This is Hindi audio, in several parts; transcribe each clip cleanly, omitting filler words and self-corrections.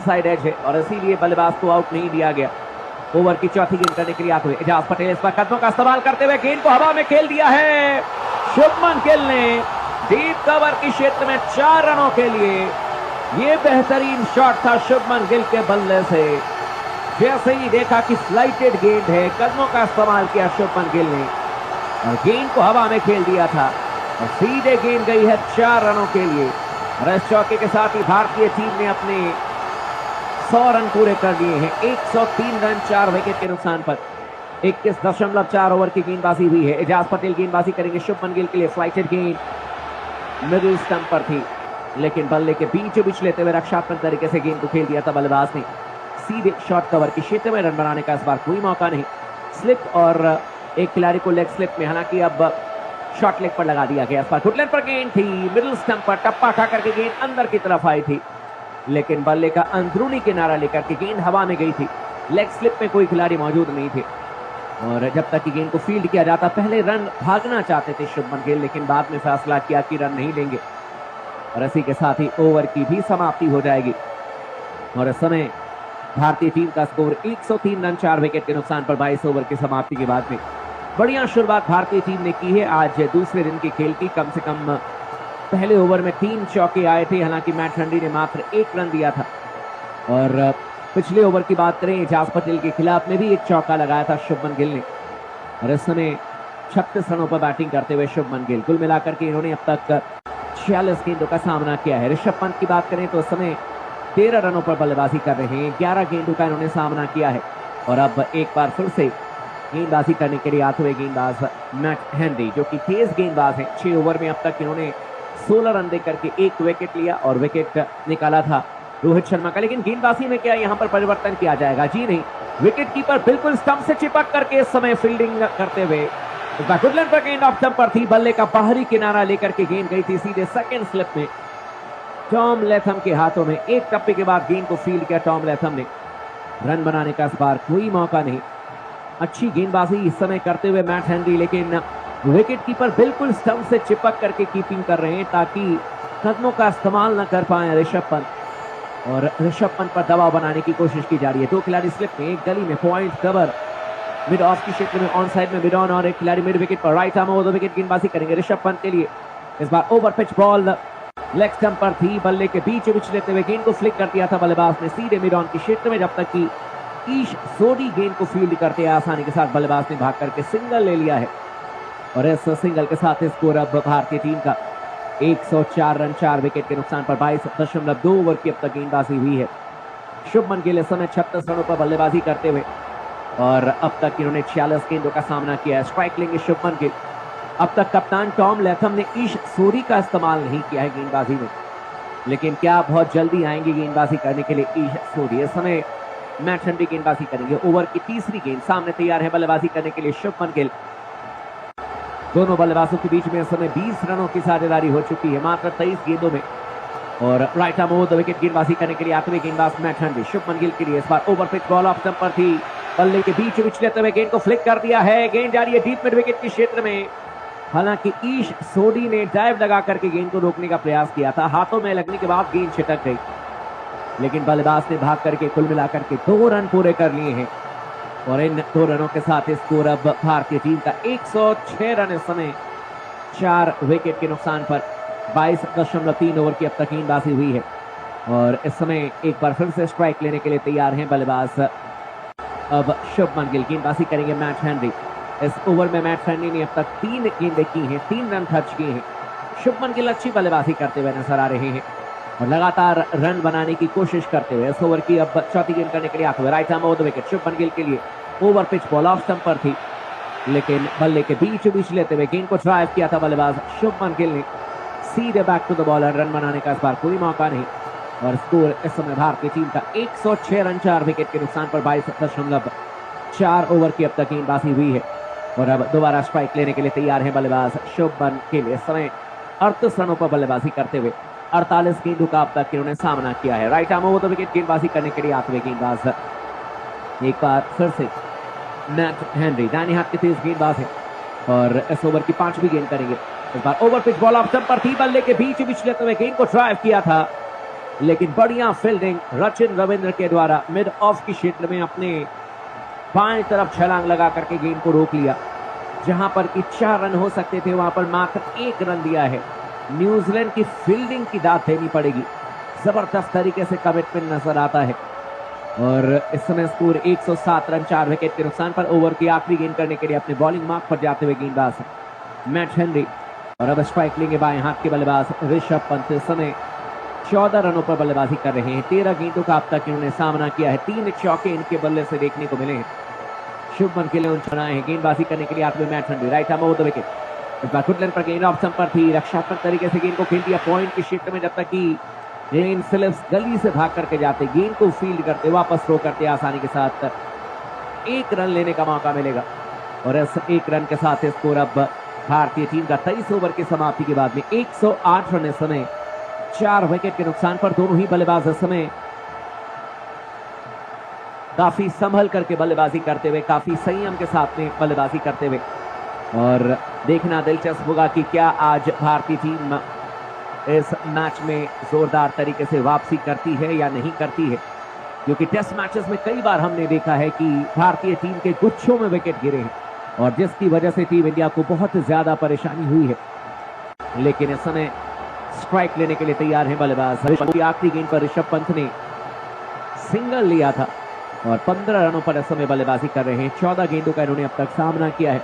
इनसाइड एज है और इसीलिए बल्लेबाज को आउट नहीं दिया गया। ओवर की चौथी गेंद करने के लिए आते हुए एजाज पटेल इस पर कदमों का इस्तेमाल करते हुए गेंद को हवा में खेल दिया है। शुभमन गिल ने डीप कवर के क्षेत्र में 4 रनों के लिए ये बेहतरीन शॉट था शुभमन गिल के बल्ले से। जैसे ही देखा कि स्लाइटेड गेंद है, कदमों का इस्तेमाल किया शुभमन गिल ने और गेंद को हवा में खेल दिया था और सीधे गेंद गई है 4 रनों के लिए। और इस चौके के साथ ही भारतीय टीम ने अपने 100 रन पूरे कर दिए हैं। 103 रन 4 विकेट के नुकसान पर 21.4 ओवर की गेंदबाजी हुई है। एजाज पटेल गेंदबाजी करेंगे शुभमन गिल के लिए। फ्लाइटेड गेंद मिडिल स्टंप पर थी, लेकिन बल्ले के बीच लेते हुए रक्षात्मक तरीके से गेंद को खेल दिया था बल्लेबाज ने। सीधे शॉर्ट कवर के क्षेत्र में रन बनाने का इस बार कोई मौका नहीं। स्लिप और एक खिलाड़ी को लेग स्लिप में, हालांकि अब शॉर्ट लेग पर लगा दिया गया। इस बार गुडलैंड पर गेंद थी, मिडिल स्टंप पर टप्पा खा करके गेंद अंदर की तरफ आई थी, लेकिन बल्ले का अंदरूनी किनारा लेकर के गेंद हवा में गई थी। लेग स्लिप में कोई खिलाड़ी मौजूद नहीं थे और जब तक कि गेंद को फील्ड किया जाता, पहले रन भागना चाहते थे शुभमन गिल, लेकिन बाद में फैसला किया कि रन नहीं लेंगे और इसी के साथ ही ओवर की भी समाप्ति हो जाएगी। और इस समय भारतीय टीम का स्कोर 103 रन 4 विकेट के नुकसान पर 22 ओवर की समाप्ति के बाद में। बढ़िया शुरुआत भारतीय टीम ने की है आज दूसरे दिन के खेल की। कम से कम पहले ओवर में 3 चौके आए थे, हालांकि मैट हंडी ने मात्र 1 रन दिया था। और पिछले ओवर की बात करें, एजाज पटेल के खिलाफ में भी 1 चौका लगाया था शुभमन गिल ने और इस समय 36 रनों पर बैटिंग करते हुए शुभमन गिल। कुल मिलाकर के इन्होंने अब तक 46 गेंदों का सामना किया है। ऋषभ पंत की बात करें तो इस समय 13 रनों पर बल्लेबाजी कर रहे हैं। 11 गेंदों का इन्होंने सामना किया है और अब एक बार फिर से गेंदबाजी करने के लिए आते हुए गेंदबाज मैट हेनरी, जो कि तेज गेंदबाज हैं। 6 ओवर में अब तक इन्होंने 16 रन देकर के 1 विकेट लिया और विकेट निकाला था रोहित शर्मा का। लेकिन गेंदबाजी में क्या यहाँ पर परिवर्तन किया जाएगा? जी नहीं, विकेट कीपर बिल्कुल स्टंप से चिपक करके इस समय फील्डिंग करते हुए। गुडलैंड पर गेंद ऑफ स्टंप पर थी, बल्ले का बाहरी किनारा लेकर के गेंद गई थी सीधे सेकंड स्लिप में टॉम लेथम के हाथों में। 1 टप्पे के बाद गेंद को फील्ड किया टॉम लेथम ने। रन बनाने का इस बार कोई मौका नहीं। अच्छी गेंदबाजी इस समय करते हुए मैट हेनरी, लेकिन विकेट कीपर बिल्कुल स्टंप से चिपक करके कीपिंग कर रहे हैं ताकि कदमों का इस्तेमाल न कर पाए ऋषभ पंत। और ऋषभ पंत पर दबाव बनाने की कोशिश की जा रही है। 2 खिलाड़ी स्लिप में, एक गली में, पॉइंट कवर मिड ऑफ की क्षेत्र में, ऑन साइड में मिड ऑन और एक खिलाड़ी मिड विकेट पर। राइट आर्म ओवर 2 विकेट गेंदबाजी करेंगे ऋषभ पंत के लिए। इस बार over pitch ball leg stump पर थी, बल्ले के बीच लेते हुए गेंद को फ्लिक कर दिया था बल्लेबाज ने सीधे मिड ऑन के क्षेत्र में, जब तक कि ईश सोडी गेंद को फील्ड करते हैं आसानी के साथ बल्लेबाज ने भाग करके सिंगल ले लिया है। और इस सिंगल के साथ स्कोर अब भारतीय टीम का 104 रन 4 विकेट के नुकसान पर 22.2 ओवर की अब तक गेंदबाजी हुई है। शुभमन गिल इस समय 36 रनों पर बल्लेबाजी करते हुए और अब तक इन्होंने 46 गेंदों का सामना किया है। स्ट्राइक लेंगे शुभमन गिल। अब तक कप्तान टॉम लेथम ने ईश सोडी का इस्तेमाल नहीं किया है गेंदबाजी में, लेकिन क्या बहुत जल्दी आएंगे गेंदबाजी करने के लिए ईश सोडी? इस समय मैट हंडी गेंदबाजी करेंगे। ओवर की तीसरी गेंद सामने तैयार है बल्लेबाजी करने के लिए शुभमन गिल। दोनों बल्लेबाजों के बीच में इस समय 20 रनों की साझेदारी हो चुकी है मात्र 23 गेंदों में। और राइट आर्म ओवर 2 विकेट गेंदबाजी करने के लिए आते हुए गेंदबाज मैट हंडी शुभमन गिल के लिए। इस बार over pitch ball off stump पर थी, बल्ले के बीच लेते हुए गेंद को फ्लिक कर दिया है। गेंद जा रही है डीप मिड विकेट के क्षेत्र में, हालांकि ईश सोडी ने डाइव लगा करके गेंद को रोकने का प्रयास किया था। हाथों में लगने के बाद गेंद छिटक गई, लेकिन बल्लेबाज ने भाग करके कुल मिलाकर के 2 रन पूरे कर लिए हैं। और इन 2 रनों के साथ स्कोर अब भारतीय टीम का 106 रन इस समय 4 विकेट के नुकसान पर 22.3 ओवर की अब तक गेंदबाजी हुई है। और इस समय एक बार फिर से स्ट्राइक लेने के लिए तैयार हैं बल्लेबाज अब शुभमन गिल। गेंदबाजी करेंगे मैट हेनरी। इस ओवर में मैट हेनरी ने अब तक 3 गेंदें की हैं, 3 रन खर्च किए हैं। शुभमन गिल अच्छी बल्लेबाजी करते हुए नजर आ रहे हैं और लगातार रन बनाने की कोशिश करते हुए। इस ओवर की अब चौथी गेंद करने के लिए आते हुए right arm over 2 wicket Shubman Gill के लिए। Over pitch ball off stump पर थी, लेकिन बल्ले के बीच लेते हुए गेंद को ड्राइव किया था बल्लेबाज शुभमन गिल ने सीधे back to the bowler. Run बनाने का इस बार कोई मौका नहीं और स्कोर इस समय भारतीय टीम का 106 रन 4 विकेट के नुकसान पर 22.4 ओवर की अब तक गेंदबाजी हुई है। और अब दोबारा स्ट्राइक लेने के लिए तैयार है बल्लेबाज शुभमन गिल। इस समय 38 रनों पर बल्लेबाजी करते हुए 48 गेंदों का अब तक इन्होंने सामना किया है। राइट आर्म ओवर 2 विकेट गेंदबाजी करने के लिए आते हुए गेंदबाज एक बार फिर से मैट हेनरी, दाहिने हाथ के तेज गेंदबाज है और इस ओवर की 5वीं गेंद करेंगे। इस बार over pitch ball off stump पर थी, बल्ले के बीच लेते हुए गेंद को ड्राइव किया था लेकिन बढ़िया फील्डिंग रचिन रविंद्र के द्वारा मिड ऑफ के क्षेत्र में अपने बाएं तरफ छलांग लगा करके गेंद को रोक लिया। जहां पर कि 4 रन हो सकते थे वहां पर मात्र 1 रन दिया है। न्यूजीलैंड की फील्डिंग की दाद देनी पड़ेगी। जबरदस्त तरीके से कमिटमेंट नजर आता है और इस समय स्कोर 107 रन 4 विकेट के नुकसान पर। ओवर की आखिरी गेंद करने के लिए अपने बॉलिंग मार्क पर जाते हुए गेंदबाज मैट हेनरी और अब स्ट्राइक लेंगे बाएं हाथ के बल्लेबाज ऋषभ पंत। इस समय 14 रनों पर बल्लेबाजी कर रहे हैं। 13 गेंदों का अब तक इन्होंने सामना किया है। 3 चौके इनके बल्ले से देखने को मिले हैं। शुभमन गिल ने चुनाए हैं गेंदबाजी करने के लिए आते हुए Matt Henry right arm over the wicket. इस बार गुडलैंड पर गेंद ऑफ स्टंप पर थी। रक्षात्मक तरीके से गेंद को खेल दिया पॉइंट के क्षेत्र में, जब तक कि जेन फिलिप्स गली से भाग करके जाते, गेंद को फील्ड करते, वापस थ्रो करते आसानी के साथ 1 रन लेने का मौका मिलेगा। और इस 1 रन के साथ स्कोर अब भारतीय टीम का 23 ओवर की समाप्ति के बाद में 108 रन इस समय 4 विकेट के नुकसान पर। दोनों ही बल्लेबाज इस समय काफी संभल करके बल्लेबाजी करते हुए, काफी संयम के साथ में बल्लेबाजी करते हुए। और देखना दिलचस्प होगा कि क्या आज भारतीय टीम इस मैच में जोरदार तरीके से वापसी करती है या नहीं करती है, क्योंकि टेस्ट मैचेस में कई बार हमने देखा है कि भारतीय टीम के गुच्छों में विकेट गिरे हैं और जिसकी वजह से टीम इंडिया को बहुत ज्यादा परेशानी हुई है। लेकिन इस समय स्ट्राइक लेने के लिए तैयार है बल्लेबाज। आखिरी गेंद पर ऋषभ पंत ने सिंगल लिया था और 15 रनों पर इस समय बल्लेबाजी कर रहे हैं। 14 गेंदों का इन्होंने अब तक सामना किया है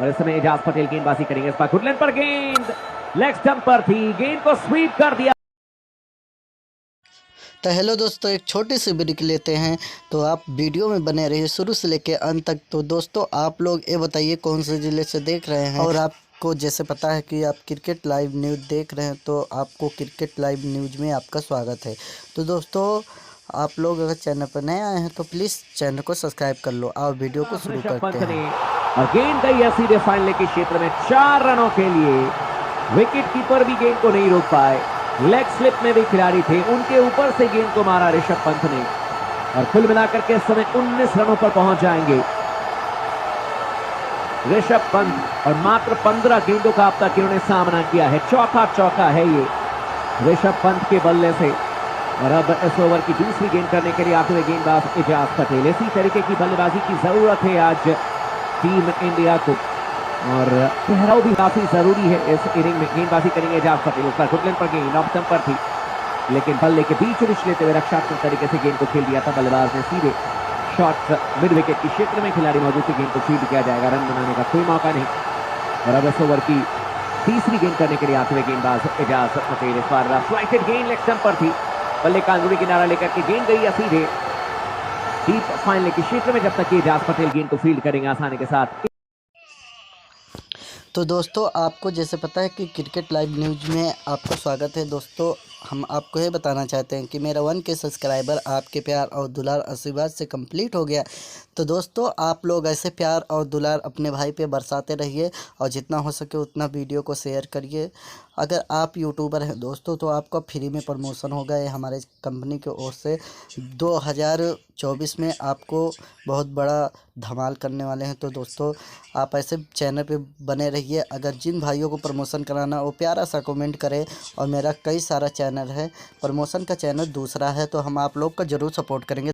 और इस समय एजाज पटेल गेंदबाजी करेंगे। इस बार गुडलैंड पर गेंद लेग स्टंप पर थी, गेंद को स्वीप कर दिया। तो हेलो दोस्तों, एक छोटी सी ब्रेक लेते हैं, तो आप वीडियो में बने रहिए शुरू से लेकर अंत तक। तो दोस्तों आप लोग ये बताइए कौन से ज़िले से देख रहे हैं, और आपको जैसे पता है कि आप क्रिकेट लाइव न्यूज़ देख रहे हैं, तो आपको क्रिकेट लाइव न्यूज़ में आपका स्वागत है। तो दोस्तों आप लोग अगर चैनल पर नए आए हैं तो प्लीज़ चैनल को सब्सक्राइब कर लो। आप वीडियो को शुरू करते हैं। और गेंद गई है सीधे फाइनल के क्षेत्र में 4 रनों के लिए। विकेट कीपर भी गेंद को नहीं रोक पाए। लेग स्लिप में भी खिलाड़ी थे, उनके ऊपर से गेंद को मारा ऋषभ पंत ने और कुल मिलाकर के इस समय 19 रनों पर पहुंच जाएंगे ऋषभ पंत। और मात्र 15 गेंदों का अब तक इन्होंने सामना किया है। चौथा चौका है ये ऋषभ पंत के बल्ले से। और अब इस ओवर की दूसरी गेंद करने के लिए आते हुए गेंदबाज एजाज पटेल। इसी तरीके की बल्लेबाजी की जरूरत है आज टीम इंडिया को और ठहराव भी काफी जरूरी है इस इनिंग में। गेंदबाजी करेंगे एजाज पटेल। उसका गुडलैंड पर गेंद ऑफ स्टंप पर थी, लेकिन बल्ले के बीच रिच लेते हुए रक्षात्मक तरीके से गेंद को खेल दिया था बल्लेबाज ने। सीधे शॉट मिड विकेट के क्षेत्र में खिलाड़ी मौजूद थे, गेंद को फील्ड किया जाएगा। रन बनाने का कोई मौका नहीं। और अब इस ओवर की तीसरी गेंद करने के लिए आते हुए गेंदबाज एजाज पटेल। इस बार फ्लाइटेड गेंद लेग स्टंप पर थी, बल्ले का अंदरूनी किनारा लेकर के गेंद गई है सीधे डीप फाइनल के क्षेत्र में, जब तक कि एजाज पटेल गेंद को फील्ड करेंगे आसानी के साथ। तो दोस्तों आपको जैसे पता है कि क्रिकेट लाइव न्यूज़ में आपका स्वागत है। दोस्तों हम आपको ये बताना चाहते हैं कि मेरा 1K सब्सक्राइबर आपके प्यार और दुलार आशीर्वाद से कंप्लीट हो गया। तो दोस्तों आप लोग ऐसे प्यार और दुलार अपने भाई पे बरसाते रहिए और जितना हो सके उतना वीडियो को शेयर करिए। अगर आप यूट्यूबर हैं दोस्तों तो आपका फ्री में प्रमोशन होगा ये हमारे कंपनी की ओर से। 2024 में आपको बहुत बड़ा धमाल करने वाले हैं। तो दोस्तों आप ऐसे चैनल पे बने रहिए। अगर जिन भाइयों को प्रमोशन कराना वो प्यारा सा कमेंट करें। और मेरा कई सारा चैनल है, प्रमोशन का चैनल दूसरा है, तो हम आप लोग का ज़रूर सपोर्ट करेंगे।